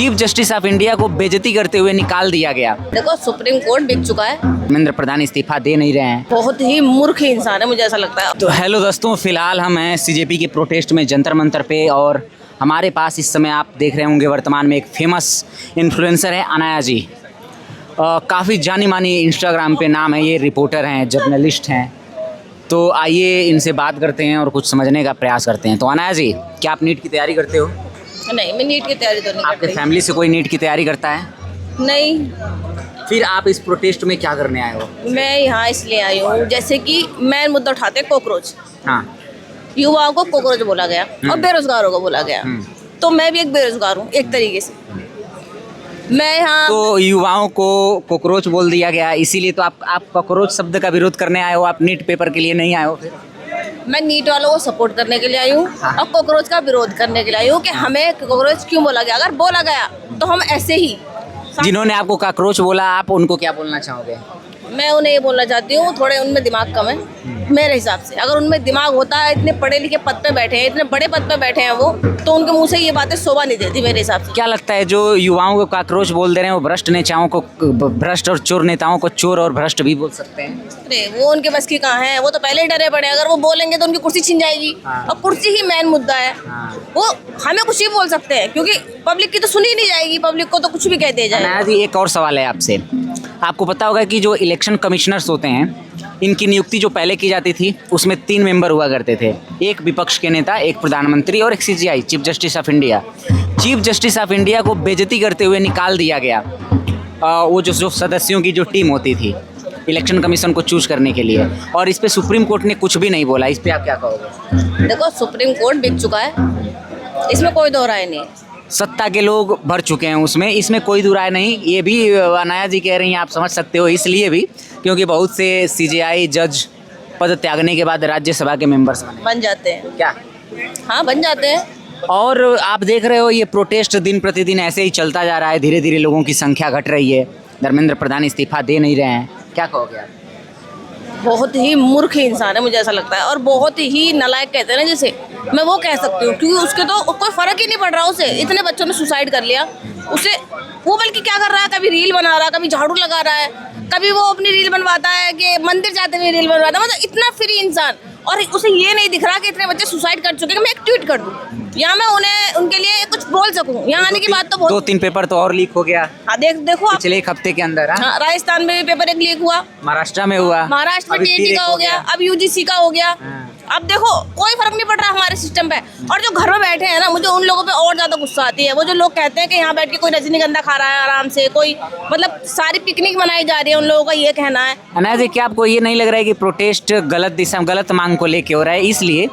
Chief justice of India को बेइज्जती करते हुए निकाल दिया गया। देखो सुप्रीम कोर्ट बिक चुका है। धर्मेंद्र प्रधान इस्तीफा दे नहीं रहे हैं। बहुत ही मूर्ख इंसान है, मुझे ऐसा लगता है। तो हेलो दोस्तों, फिलहाल हम हैं सीजेपी के प्रोटेस्ट में जंतर मंतर पे, और हमारे पास इस समय आप देख रहे होंगे वर्तमान में एक फेमस इन्फ्लुएंसर है अनाया जी। काफ़ी जानी मानी इंस्टाग्राम पे नाम है, ये रिपोर्टर हैं, जर्नलिस्ट हैं। तो आइए इनसे बात करते हैं और कुछ समझने का प्रयास करते हैं। तो अनाया जी, क्या आप नीट की तैयारी करते हो? नहीं, मैं नीट की तैयारी तो नहीं आपके करती। फैमिली से कोई नीट की तैयारी करता है? नहीं। फिर आप इस प्रोटेस्ट में क्या करने आए हो? मैं यहाँ इसलिए आई हूँ, जैसे कि मेन मुद्दा उठाते हैं कॉकरोच। हाँ। युवाओं को कॉकरोच बोला गया और बेरोजगारों को बोला गया। तो मैं भी एक बेरोजगार हूँ एक तरीके से। मैं यहाँ तो युवाओं को कॉकरोच बोल दिया गया, इसीलिए तो आप कॉकरोच शब्द का विरोध करने आए हो, आप नीट पेपर के लिए नहीं आए हो? फिर मैं नीट वालों को सपोर्ट करने के लिए आई हूँ और कॉकरोच का विरोध करने के लिए आई हूँ कि हमें कॉकरोच क्यों बोला गया। अगर बोला गया तो हम ऐसे ही। जिन्होंने आपको कॉकरोच बोला, आप उनको क्या बोलना चाहोगे? मैं उन्हें ये बोलना चाहती हूँ, थोड़े उनमें दिमाग कम है मेरे हिसाब से। अगर उनमें दिमाग होता है, इतने पढ़े लिखे पद पे बैठे हैं, इतने बड़े पद पे बैठे हैं वो, तो उनके मुंह से ये बातें शोभा नहीं देती मेरे हिसाब से। क्या लगता है जो युवाओं को कॉकरोच बोल दे रहे हैं वो भ्रष्ट नेताओं को, भ्रष्ट और चोर नेताओं को चोर और भ्रष्ट भी बोल सकते हैं? अरे वो उनके बस की कहाँ है, वो तो पहले ही डरे पड़े हैं। अगर वो बोलेंगे तो उनकी कुर्सी छिन जाएगी। और कुर्सी ही मेन मुद्दा है। वो हमें कुछ ही बोल सकते हैं क्योंकि पब्लिक की तो सुनी नहीं जाएगी, पब्लिक को तो कुछ भी कह दिया जाएगा। अनाया जी, एक और सवाल है आपसे। आपको पता होगा कि जो इलेक्शन कमिश्नर्स होते हैं, इनकी नियुक्ति जो पहले की जाती थी उसमें 3 मेंबर हुआ करते थे, एक विपक्ष के नेता, एक प्रधानमंत्री और एक CGI, chief justice of India. Chief justice of India को बेइज्जती करते हुए निकाल दिया गया। वो जो सदस्यों की जो टीम होती थी इलेक्शन कमीशन को चूज करने के लिए, और इस पे सुप्रीम कोर्ट ने कुछ भी नहीं बोला। इस पे आप क्या कहोगे? देखो सुप्रीम कोर्ट बिक चुका है, इसमें कोई दो राय नहीं है। सत्ता के लोग भर चुके हैं उसमें, इसमें कोई दो राय नहीं। ये भी अनाया जी कह रही हैं, आप समझ सकते हो, इसलिए भी क्योंकि बहुत से सीजेआई जज पद त्यागने के बाद राज्यसभा के मेंबर्स बन जाते हैं। क्या? हाँ, बन जाते हैं। और आप देख रहे हो ये प्रोटेस्ट दिन प्रतिदिन ऐसे ही चलता जा रहा है, धीरे धीरे लोगों की संख्या घट रही है। धर्मेंद्र प्रधान इस्तीफा दे नहीं रहे हैं, क्या कहोगे आप? बहुत ही मूर्ख इंसान है, मुझे ऐसा लगता है। और बहुत ही नालायक कहते हैं ना, जैसे मैं वो कह सकती हूँ, क्योंकि उसके तो कोई फर्क ही नहीं पड़ रहा उसे। इतने बच्चों ने सुसाइड कर लिया उसे, वो बल्कि क्या कर रहा है, कभी रील बना रहा है, कभी झाड़ू लगा रहा है, कभी वो अपनी रील बनवाता है कि मंदिर जाते हुए रील बनवाता है। मतलब इतना फ्री इंसान, और उसे ये नहीं दिख रहा कि इतने बच्चे सुसाइड कर चुके हैं। मैं एक ट्वीट कर दूँ या मैं उनके लिए कुछ बोल सकूँ। यहाँ आने की बात तो बहुत। 2-3 पेपर तो और लीक हो गया। हाँ, देखो आप, पिछले 1 हफ्ते के अंदर। हाँ, राजस्थान में भी पेपर एक लीक हुआ, महाराष्ट्र में हुआ, महाराष्ट्र में टीटी का हो गया, अब यूजीसी का हो गया। अब देखो कोई फर्क नहीं पड़ रहा हमारे सिस्टम पे। और जो घर में बैठे हैं ना, मुझे उन लोगों पे और ज्यादा गुस्सा आती है। वो जो लोग कहते हैं कि यहाँ बैठ के कोई रजनीगंधा खा रहा है आराम से, कोई मतलब सारी पिकनिक मनाई जा रही है, उन लोगों का ये कहना है। अनाया जी, क्या आपको ये नहीं लग रहा है कि प्रोटेस्ट गलत दिशा, गलत मांग को लेके हो रहा है? इसलिए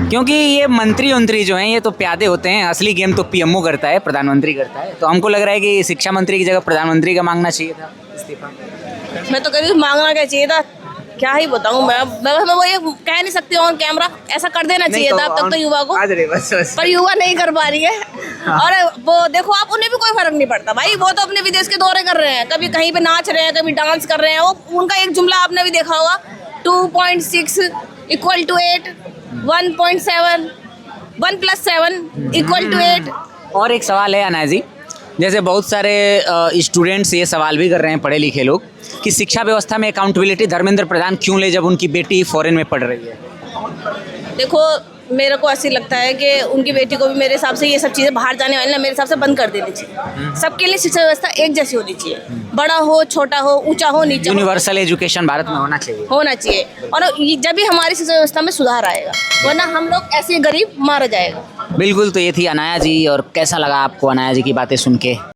क्योंकि ये मंत्री जो हैं ये तो प्यादे होते हैं, असली गेम तो पीएमओ करता है, प्रधानमंत्री करता है। तो हमको लग रहा है कि शिक्षा मंत्री की जगह प्रधानमंत्री का मांगना चाहिए था इस्तीफा। मैं तो कभी मांगना क्या चाहिए था, क्या ही बताऊं मैं वो ये कह नहीं सकती ऑन कैमरा। ऐसा कर देना चाहिए था अब तक तो युवा को, पर युवा नहीं कर पा रही है। और वो देखो आप, उन्हें भी कोई फर्क नहीं पड़ता भाई। वो तो अपने विदेश के दौरे कर रहे हैं, कभी कहीं पे नाच रहे हैं, कभी डांस कर रहे हैं। वो उनका एक जुमला आपने भी देखा होगा, 2.6 = 8, 1.7, 1 + 7 = 8। और एक सवाल है अनाया जी, जैसे बहुत सारे स्टूडेंट्स ये सवाल भी कर रहे हैं, पढ़े लिखे लोग, कि शिक्षा व्यवस्था में अकाउंटेबिलिटी धर्मेंद्र प्रधान क्यों ले जब उनकी बेटी फॉरेन में पढ़ रही है? देखो मेरे को ऐसी लगता है कि उनकी बेटी को भी मेरे हिसाब से ये सब चीज़ें बाहर जाने वाली ना, मेरे हिसाब से बंद कर देनी चाहिए। सबके लिए शिक्षा व्यवस्था एक जैसी होनी चाहिए, बड़ा हो, छोटा हो, ऊंचा हो, नीचा हो। यूनिवर्सल एजुकेशन भारत में होना चाहिए। और जब भी हमारी शिक्षा व्यवस्था में सुधार आएगा, वरना हम लोग ऐसे गरीब मारा जाएगा। बिल्कुल। तो ये थी अनाया जी, और कैसा लगा आपको अनाया जी की बातें सुन के?